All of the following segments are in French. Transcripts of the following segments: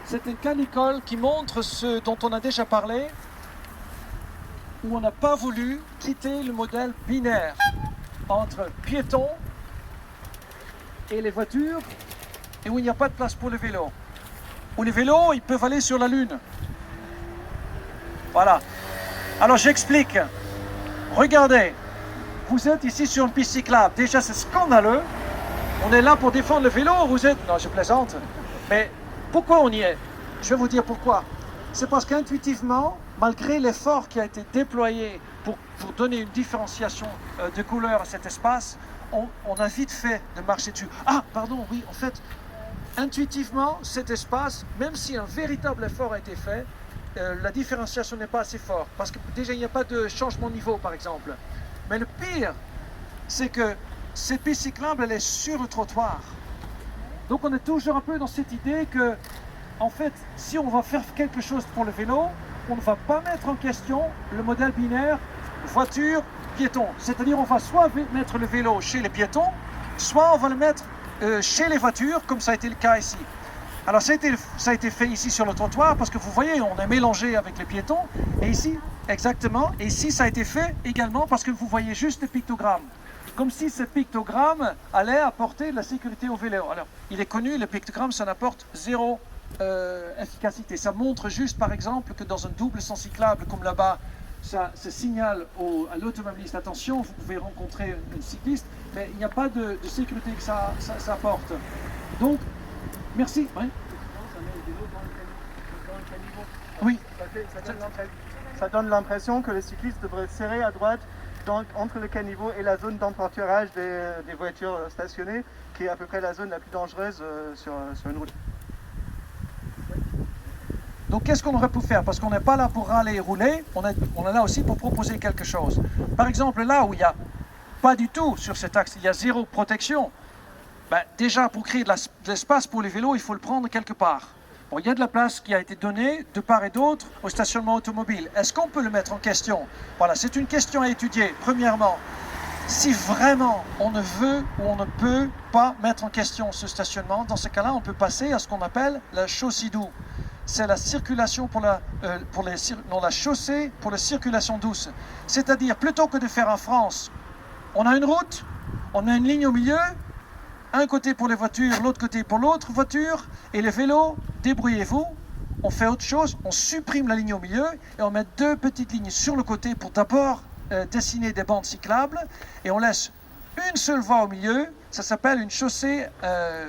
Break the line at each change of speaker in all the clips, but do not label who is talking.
C'est une canicole qui montre ce dont on a déjà parlé, où on n'a pas voulu quitter le modèle binaire entre piétons et les voitures, et où il n'y a pas de place pour le vélo. Où les vélos, ils peuvent aller sur la Lune. Voilà. Alors j'explique. Regardez, vous êtes ici sur une piste cyclable. Déjà, c'est scandaleux. On est là pour défendre le vélo. Vous êtes... Non, je plaisante. Mais pourquoi on y est? Je vais vous dire pourquoi. C'est parce qu'intuitivement, malgré l'effort qui a été déployé pour donner une différenciation de couleur à cet espace, on a vite fait de marcher dessus. Ah, pardon, oui, en fait, intuitivement, cet espace, même si un véritable effort a été fait, la différenciation n'est pas assez forte. Parce que déjà, il n'y a pas de changement de niveau, par exemple. Mais le pire, c'est que cette piste cyclable, elle est sur le trottoir. Donc on est toujours un peu dans cette idée que, en fait, si on va faire quelque chose pour le vélo, on ne va pas mettre en question le modèle binaire voiture, piéton. C'est-à-dire on va soit mettre le vélo chez les piétons, soit on va le mettre chez les voitures, comme ça a été le cas ici. Alors ça a été fait ici sur le trottoir, parce que vous voyez, on est mélangé avec les piétons, et ici, exactement, et ici ça a été fait également parce que vous voyez juste le pictogramme. Comme si ce pictogramme allait apporter de la sécurité au vélo. Alors, il est connu, le pictogramme, ça n'apporte zéro efficacité. Ça montre juste, par exemple, que dans un double sens cyclable, comme là-bas, ça signale à l'automobiliste, attention, vous pouvez rencontrer une cycliste, mais il n'y a pas de sécurité que ça apporte. Donc, merci. Oui. Oui.
Ça donne l'impression que les cyclistes devraient serrer à droite entre le caniveau et la zone d'empâturage des voitures stationnées, qui est à peu près la zone la plus dangereuse sur une route.
Donc qu'est-ce qu'on aurait pu faire? Parce qu'on n'est pas là pour râler et rouler, on est là aussi pour proposer quelque chose. Par exemple, là où il n'y a pas du tout sur cet axe, il y a zéro protection, déjà pour créer de l'espace pour les vélos, il faut le prendre quelque part. Bon, il y a de la place qui a été donnée de part et d'autre au stationnement automobile. Est-ce qu'on peut le mettre en question? Voilà, c'est une question à étudier. Premièrement, si vraiment on ne veut ou on ne peut pas mettre en question ce stationnement, dans ce cas-là, on peut passer à ce qu'on appelle la chaussée douce. C'est la circulation la chaussée pour la circulation douce. C'est-à-dire, plutôt que de faire en France, on a une route, on a une ligne au milieu, un côté pour les voitures, l'autre côté pour l'autre voiture, et les vélos, débrouillez-vous, on fait autre chose, on supprime la ligne au milieu, et on met deux petites lignes sur le côté pour d'abord dessiner des bandes cyclables, et on laisse une seule voie au milieu, ça s'appelle une chaussée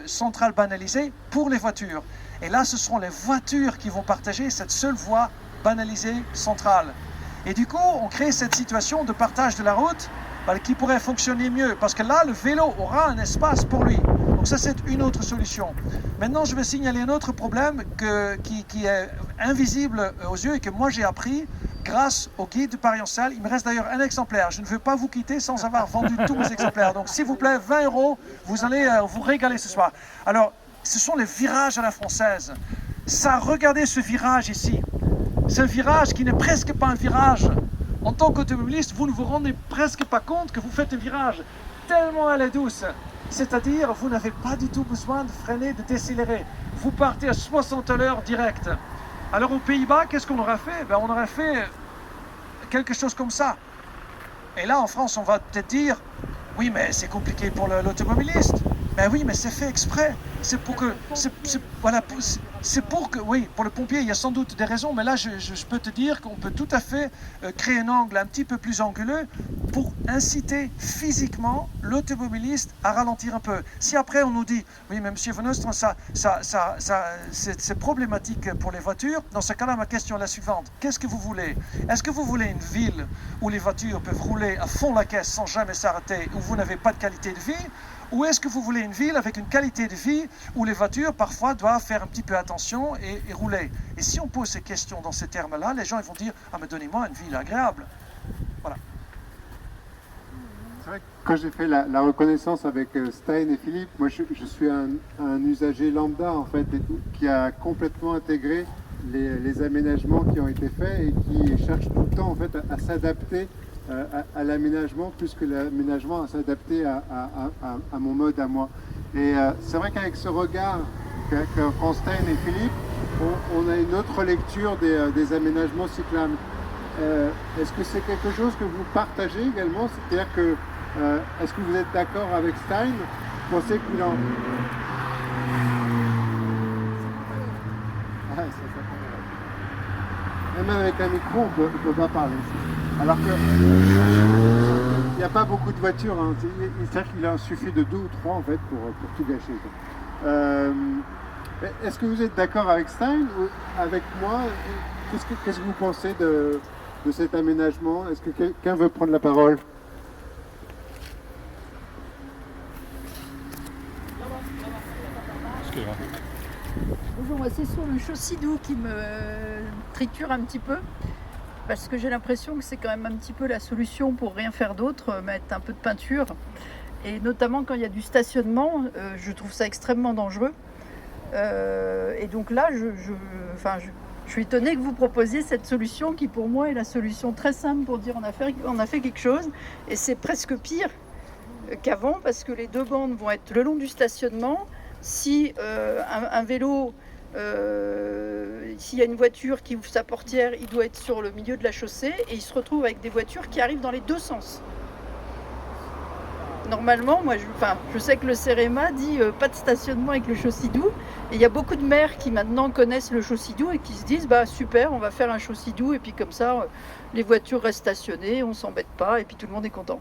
centrale banalisée pour les voitures. Et là, ce seront les voitures qui vont partager cette seule voie banalisée centrale. Et du coup, on crée cette situation de partage de la route qui pourrait fonctionner mieux, parce que là, le vélo aura un espace pour lui. Donc ça, c'est une autre solution. Maintenant, je vais signaler un autre problème qui est invisible aux yeux et que moi, j'ai appris grâce au guide de Paris-en-Salle. Il me reste d'ailleurs un exemplaire. Je ne veux pas vous quitter sans avoir vendu tous mes exemplaires. Donc, s'il vous plaît, 20 €, vous allez vous régaler ce soir. Alors, ce sont les virages à la française. Ça, regardez ce virage ici. C'est un virage qui n'est presque pas un virage. En tant qu'automobiliste, vous ne vous rendez presque pas compte que vous faites un virage tellement elle est douce. C'est-à-dire, vous n'avez pas du tout besoin de freiner, de décélérer. Vous partez à 60 à l'heure direct. Alors aux Pays-Bas, qu'est-ce qu'on aurait fait? On aurait fait quelque chose comme ça. Et là, en France, on va peut-être dire, oui, mais c'est compliqué pour l'automobiliste. Ben oui, mais c'est fait exprès. C'est pour que, oui, pour le pompier, il y a sans doute des raisons, mais là, je peux te dire qu'on peut tout à fait créer un angle un petit peu plus anguleux pour inciter physiquement l'automobiliste à ralentir un peu. Si après on nous dit, oui, mais monsieur Van Osteren, c'est problématique pour les voitures, dans ce cas-là, ma question est la suivante. Qu'est-ce que vous voulez? Est-ce que vous voulez une ville où les voitures peuvent rouler à fond la caisse sans jamais s'arrêter, où vous n'avez pas de qualité de vie? Ou est-ce que vous voulez une ville avec une qualité de vie où les voitures parfois doivent faire un petit peu attention et rouler? Et si on pose ces questions dans ces termes-là, les gens ils vont dire « Ah mais donnez-moi une ville agréable ». Voilà.
C'est vrai que quand j'ai fait la reconnaissance avec Stein et Philippe, moi je suis un usager lambda en fait, qui a complètement intégré les aménagements qui ont été faits et qui cherche tout le temps en fait à s'adapter à l'aménagement plus que l'aménagement à s'adapter à mon mode à moi. Et c'est vrai qu'avec ce regard qu'en Stein et Philippe, on a une autre lecture des aménagements cyclables. Est-ce que c'est quelque chose que vous partagez également? C'est-à-dire que, est-ce que vous êtes d'accord avec Stein? Vous pensez qu'il en... Ah, même avec un micro, on peut pas parler. Alors que il n'y a pas beaucoup de voitures. Hein. C'est-à-dire qu'il en suffit de 2 ou 3 en fait pour tout gâcher. Est-ce que vous êtes d'accord avec Stein ou avec moi? Qu'est-ce que vous pensez de cet aménagement? Est-ce que quelqu'un veut prendre la parole?
Bonjour, moi c'est sur le Chaussidou qui me triture un petit peu, parce que j'ai l'impression que c'est quand même un petit peu la solution pour rien faire d'autre, mettre un peu de peinture. Et notamment quand il y a du stationnement, je trouve ça extrêmement dangereux. Et donc là, je suis étonnée que vous proposiez cette solution qui pour moi est la solution très simple pour dire on a fait quelque chose. Et c'est presque pire qu'avant, parce que les 2 bandes vont être le long du stationnement. Si un vélo, s'il y a une voiture qui ouvre sa portière, il doit être sur le milieu de la chaussée et il se retrouve avec des voitures qui arrivent dans les 2 sens. Normalement, moi, je sais que le CEREMA dit pas de stationnement avec le Chaussidou. Et il y a beaucoup de maires qui maintenant connaissent le Chaussidou et qui se disent bah super, on va faire un Chaussidou et puis comme ça, les voitures restent stationnées, on s'embête pas et puis tout le monde est content.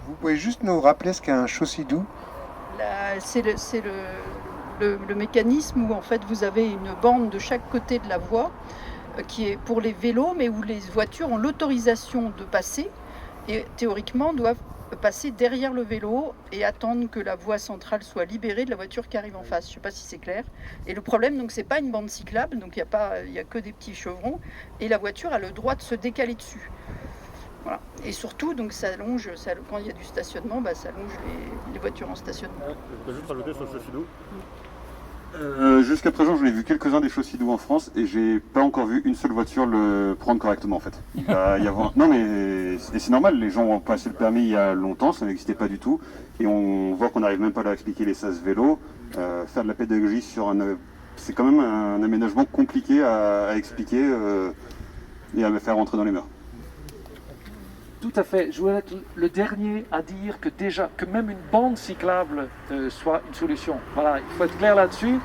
Vous pouvez juste nous rappeler ce qu'est un Chaussidou?
C'est le mécanisme où en fait vous avez une bande de chaque côté de la voie qui est pour les vélos, mais où les voitures ont l'autorisation de passer et théoriquement doivent passer derrière le vélo et attendre que la voie centrale soit libérée de la voiture qui arrive en face. Je ne sais pas si c'est clair. Et le problème, donc, c'est pas une bande cyclable, donc il y a que des petits chevrons, et la voiture a le droit de se décaler dessus. Voilà. Et surtout, donc, ça allonge, quand il y a du stationnement, ça allonge les voitures en stationnement.
Je peux juste rajouter sur le Chaussidou. Jusqu'à présent, j'en ai vu quelques-uns des Chaussidou en France et j'ai pas encore vu une seule voiture le prendre correctement en fait. Non mais c'est normal, les gens ont passé le permis il y a longtemps, ça n'existait pas du tout et on voit qu'on n'arrive même pas à leur expliquer les sas vélo. Faire de la pédagogie sur c'est quand même un aménagement compliqué à expliquer et à faire rentrer dans les mœurs.
Tout à fait. Je voulais être le dernier à dire que même une bande cyclable soit une solution. Voilà, il faut être clair là-dessus.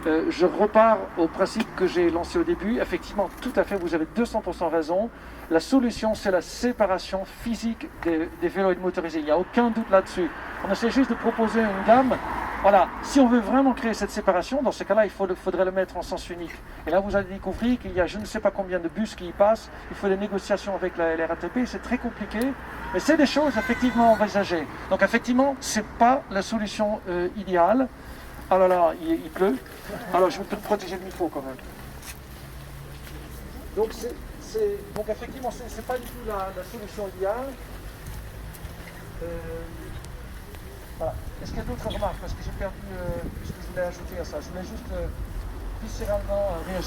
Je repars au principe que j'ai lancé au début. Effectivement, tout à fait, vous avez 200% raison. La solution, c'est la séparation physique des vélos motorisés. Il n'y a aucun doute là-dessus. On essaie juste de proposer une gamme. Voilà, si on veut vraiment créer cette séparation, dans ce cas-là, il faudrait le mettre en sens unique. Et là, vous allez découvrir qu'il y a je ne sais pas combien de bus qui y passent. Il faut des négociations avec la RATP, c'est très compliqué. Mais c'est des choses effectivement envisagées. Donc effectivement, ce n'est pas la solution idéale. Ah là là, il pleut. Alors je vais peut-être protéger le micro quand même. Donc effectivement, ce n'est pas du tout la solution idéale. Voilà. Est-ce qu'il y a d'autres remarques? Parce que j'ai perdu ce que je voulais ajouter à ça. Je voulais juste viscéralement réagir.